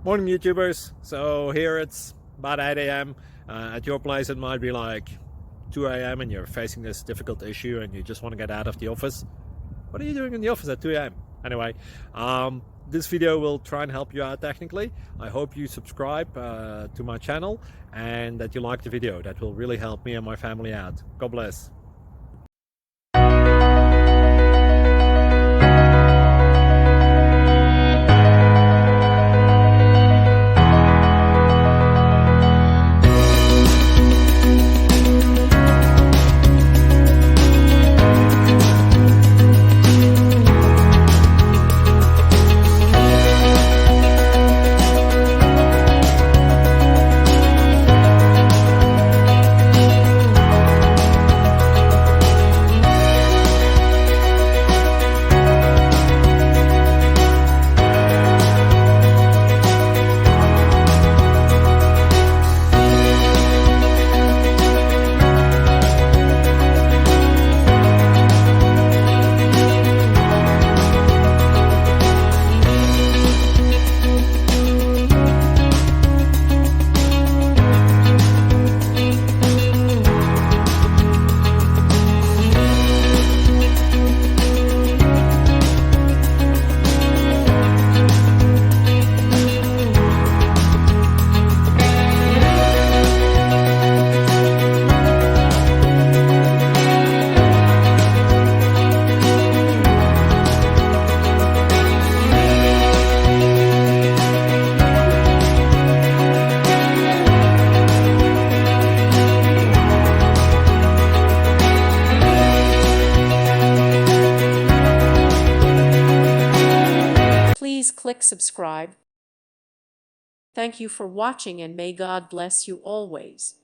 Morning YouTubers. So here it's about 8 a.m. At your place it might be like 2 a.m. and you're facing this difficult issue and you just want to get out of the office. What are you doing in the office at 2 a.m.? Anyway, this video will try and help you out technically. I hope you subscribe to my channel and that you like the video. That will really help me and my family out. God bless. Please click subscribe. Thank you for watching and may God bless you always.